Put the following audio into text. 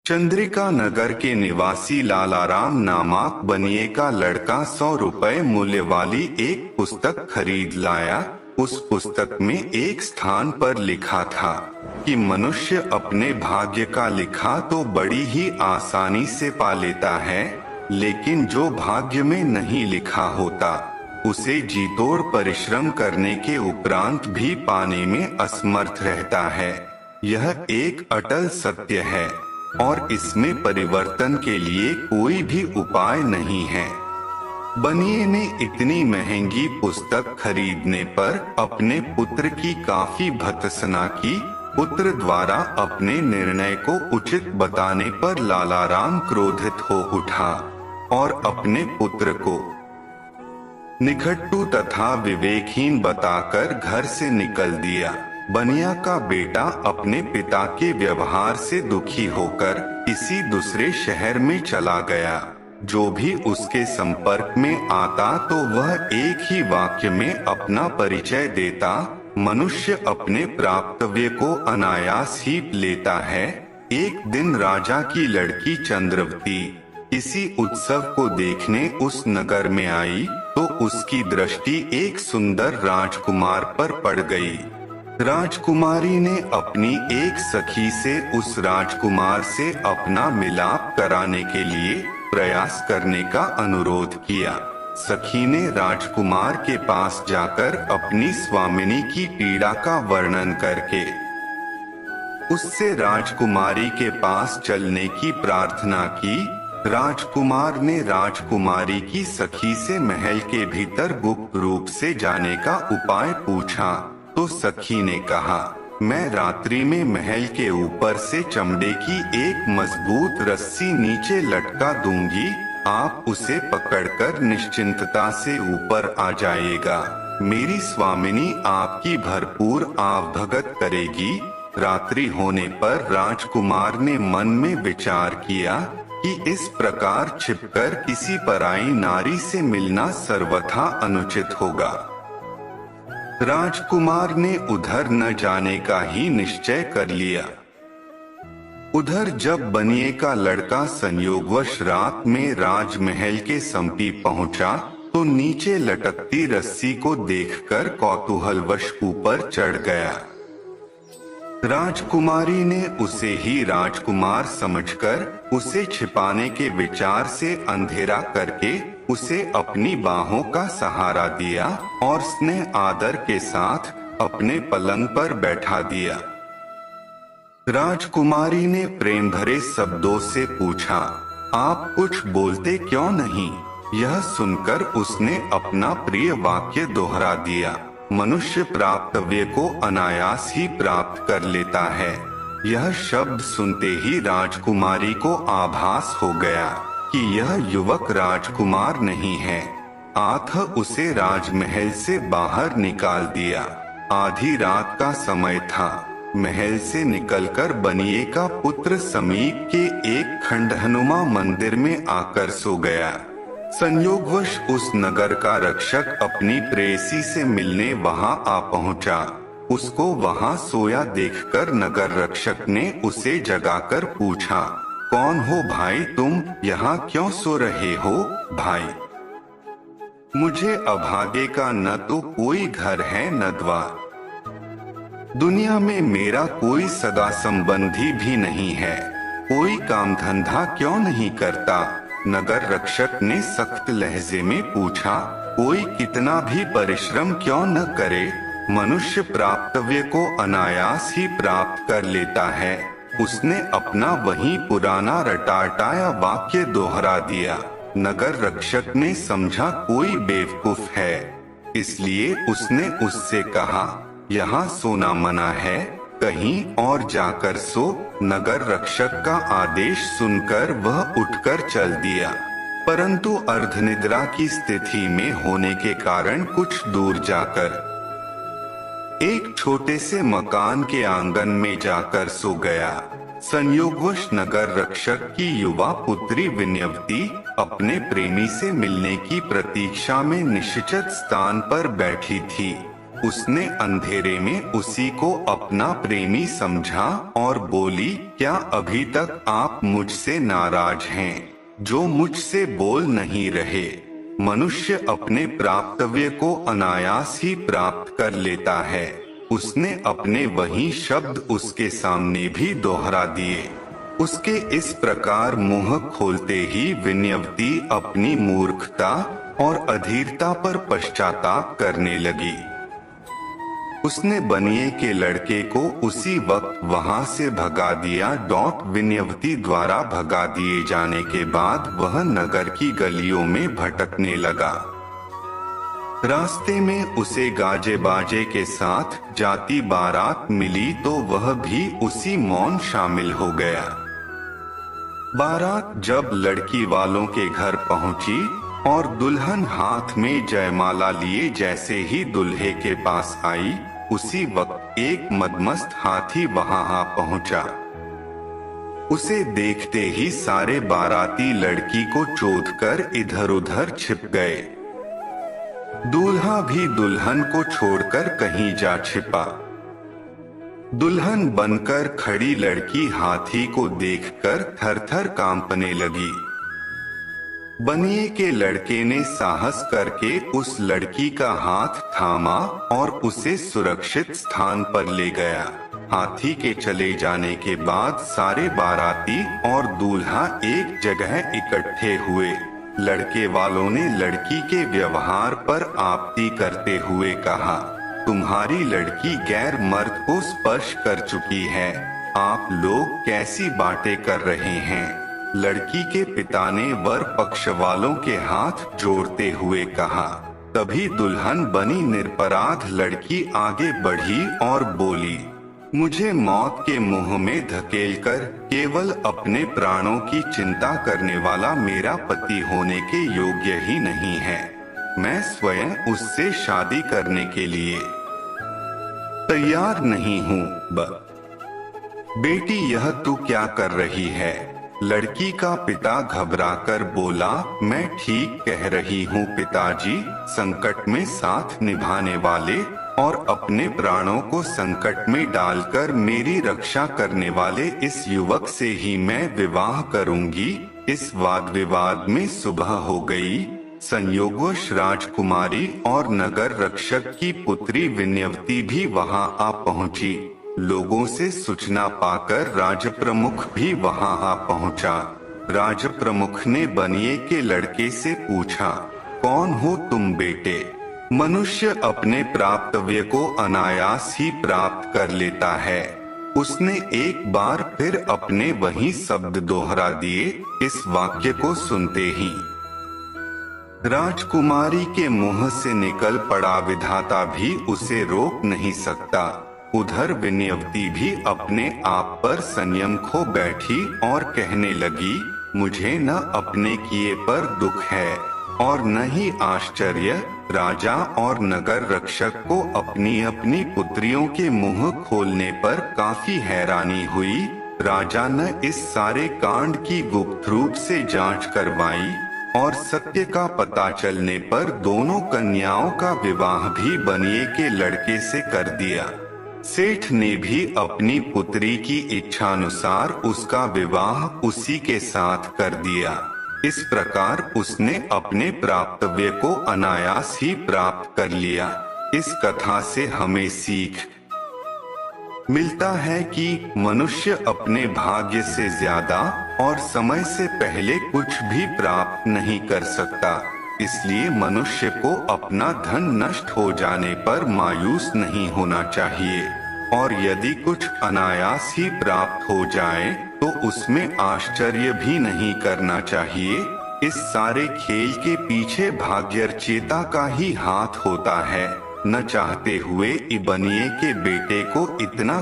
चंद्रिका नगर के निवासी लालाराम नामक बनिए का लड़का 100 रुपए मूल्य वाली एक पुस्तक खरीद लाया। उस पुस्तक में एक स्थान पर लिखा था कि मनुष्य अपने भाग्य का लिखा तो बड़ी ही आसानी से पा लेता है, लेकिन जो भाग्य में नहीं लिखा होता उसे जीतोड़ परिश्रम करने के उपरांत भी पाने में असमर्थ रहता है। यह एक अटल सत्य है और इसमें परिवर्तन के लिए कोई भी उपाय नहीं है। बनिए ने इतनी महंगी पुस्तक खरीदने पर अपने पुत्र की काफी भर्त्सना की। पुत्र द्वारा अपने निर्णय को उचित बताने पर लालाराम क्रोधित हो उठा और अपने पुत्र को निखट्टू तथा विवेकहीन बताकर घर से निकल दिया। बनिया का बेटा अपने पिता के व्यवहार से दुखी होकर किसी दूसरे शहर में चला गया। जो भी उसके संपर्क में आता तो वह एक ही वाक्य में अपना परिचय देता। मनुष्य अपने प्राप्तव्य को अनायास ही लेता है। एक दिन राजा की लड़की चंद्रवती किसी उत्सव को देखने उस नगर में आई तो उसकी दृष्टि एक सुंदर राजकुमार पर पड़ गई। राजकुमारी ने अपनी एक सखी से उस राजकुमार से अपना मिलाप कराने के लिए प्रयास करने का अनुरोध किया। सखी ने राजकुमार के पास जाकर अपनी स्वामिनी की पीड़ा का वर्णन करके उससे राजकुमारी के पास चलने की प्रार्थना की। राजकुमार ने राजकुमारी की सखी से महल के भीतर गुप्त रूप से जाने का उपाय पूछा तो सखी ने कहा, मैं रात्रि में महल के ऊपर से चमड़े की एक मजबूत रस्सी नीचे लटका दूंगी। आप उसे पकड़कर निश्चिंतता से ऊपर आ जाइएगा। मेरी स्वामिनी आपकी भरपूर आवभगत करेगी। रात्रि होने पर राजकुमार ने मन में विचार किया कि इस प्रकार छिपकर किसी पराई नारी से मिलना सर्वथा अनुचित होगा। राजकुमार ने उधर न जाने का ही निश्चय कर लिया। उधर जब बनिए का लड़का संयोगवश रात में राजमहल के समीप पहुंचा तो नीचे लटकती रस्सी को देखकर कौतूहलवश ऊपर चढ़ गया। राजकुमारी ने उसे ही राजकुमार समझकर उसे छिपाने के विचार से अंधेरा करके उसे अपनी बाहों का सहारा दिया और स्नेह आदर के साथ अपने पलंग पर बैठा दिया। राजकुमारी ने प्रेम भरे शब्दों से पूछा, आप कुछ बोलते क्यों नहीं? यह सुनकर उसने अपना प्रिय वाक्य दोहरा दिया, मनुष्य प्राप्तव्य को अनायास ही प्राप्त कर लेता है। यह शब्द सुनते ही राजकुमारी को आभास हो गया कि यह युवक राजकुमार नहीं है। आठ उसे राजमहल से बाहर निकाल दिया। आधी रात का समय था। महल से निकलकर बनिए का पुत्र समीप के एक खंडहनुमा मंदिर में आकर सो गया। संयोगवश उस नगर का रक्षक अपनी प्रेयसी से मिलने वहां आ पहुंचा। उसको वहां सोया देखकर नगर रक्षक ने उसे जगाकर पूछा, कौन हो भाई तुम? यहाँ क्यों सो रहे हो भाई? मुझे अभागे का न तो कोई घर है न द्वार। दुनिया में मेरा कोई सगा संबंधी भी नहीं है। कोई काम धंधा क्यों नहीं करता? नगर रक्षक ने सख्त लहजे में पूछा, कोई कितना भी परिश्रम क्यों न करे, मनुष्य प्राप्तव्य को अनायास ही प्राप्त कर लेता है। उसने अपना वही पुराना रटाटाया वाक्य दोहरा दिया। नगर रक्षक ने समझा कोई बेवकूफ है, इसलिए उसने उससे कहा, यहाँ सोना मना है, कहीं और जाकर सो। नगर रक्षक का आदेश सुनकर वह उठकर चल दिया, परंतु अर्धनिद्रा की स्थिति में होने के कारण कुछ दूर जाकर एक छोटे से मकान के आंगन में जाकर सो गया। संयोगवश नगर रक्षक की युवा पुत्री विनयवती अपने प्रेमी से मिलने की प्रतीक्षा में निश्चित स्थान पर बैठी थी। उसने अंधेरे में उसी को अपना प्रेमी समझा और बोली, क्या अभी तक आप मुझसे नाराज हैं, जो मुझसे बोल नहीं रहे? मनुष्य अपने प्राप्तव्य को अनायास ही प्राप्त कर लेता है। उसने अपने वही शब्द उसके सामने भी दोहरा दिए। उसके इस प्रकार मुंह खोलते ही विनयवती अपनी मूर्खता और अधीरता पर पश्चाताप करने लगी। उसने बनिए के लड़के को उसी वक्त वहां से भगा दिया। विनयवती द्वारा भगा दिए जाने के बाद वह नगर की गलियों में भटकने लगा। रास्ते में उसे गाजे बाजे के साथ जाती बारात मिली तो वह भी उसी मौन शामिल हो गया। बारात जब लड़की वालों के घर पहुंची और दुल्हन हाथ में जयमाला लिए जैसे ही दूल्हे के पास आई, उसी वक्त एक मदमस्त हाथी वहां आ पहुंचा। उसे देखते ही सारे बाराती लड़की को चोदकर इधर उधर छिप गए। दूल्हा भी दुल्हन को छोड़कर कहीं जा छिपा। दुल्हन बनकर खड़ी लड़की हाथी को देखकर थर-थर कांपने लगी। बनिए के लड़के ने साहस करके उस लड़की का हाथ थामा और उसे सुरक्षित स्थान पर ले गया। हाथी के चले जाने के बाद सारे बाराती और दूल्हा एक जगह इकट्ठे हुए। लड़के वालों ने लड़की के व्यवहार पर आपत्ति करते हुए कहा, तुम्हारी लड़की गैर मर्द को स्पर्श कर चुकी है, आप लोग कैसी बातें कर रहे हैं? लड़की के पिता ने वर पक्ष वालों के हाथ जोड़ते हुए कहा। तभी दुल्हन बनी निरपराध लड़की आगे बढ़ी और बोली, मुझे मौत के मुंह में धकेलकर केवल अपने प्राणों की चिंता करने वाला मेरा पति होने के योग्य ही नहीं है। मैं स्वयं उससे शादी करने के लिए तैयार नहीं हूँ। बेटी, यह तू क्या कर रही है? लड़की का पिता घबराकर बोला, मैं ठीक कह रही हूँ पिताजी, संकट में साथ निभाने वाले और अपने प्राणों को संकट में डालकर मेरी रक्षा करने वाले इस युवक से ही मैं विवाह करूंगी। इस वाद विवाद में सुबह हो गई। संयोगवश राजकुमारी और नगर रक्षक की पुत्री विनयवती भी वहां आ पहुंची। लोगों से सूचना पाकर राजप्रमुख भी वहां आ पहुंचा। राजप्रमुख ने बनिए के लड़के से पूछा, कौन हो तुम बेटे? मनुष्य अपने प्राप्तव्य को अनायास ही प्राप्त कर लेता है। उसने एक बार फिर अपने वही शब्द दोहरा दिए। इस वाक्य को सुनते ही राजकुमारी के मुंह से निकल पड़ा, विधाता भी उसे रोक नहीं सकता। उधर विनयवती भी अपने आप पर संयम खो बैठी और कहने लगी, मुझे न अपने किए पर दुख है और न ही आश्चर्य। राजा और नगर रक्षक को अपनी अपनी पुत्रियों के मुंह खोलने पर काफी हैरानी हुई। राजा ने इस सारे कांड की गुप्त रूप से जांच करवाई और सत्य का पता चलने पर दोनों कन्याओं का विवाह भी बनिए के लड़के से कर दिया। सेठ ने भी अपनी पुत्री की इच्छानुसार उसका विवाह उसी के साथ कर दिया। इस प्रकार उसने अपने प्राप्तव्य को अनायास ही प्राप्त कर लिया। इस कथा से हमें सीख मिलता है कि मनुष्य अपने भाग्य से ज्यादा और समय से पहले कुछ भी प्राप्त नहीं कर सकता। इसलिए मनुष्य को अपना धन नष्ट हो जाने पर मायूस नहीं होना चाहिए और यदि कुछ अनायास ही प्राप्त हो जाए तो उसमें आश्चर्य भी नहीं करना चाहिए। इस सारे खेल के पीछे भाग्यरचेता का ही हाथ होता है। न चाहते हुए बनिए के बेटे को इतना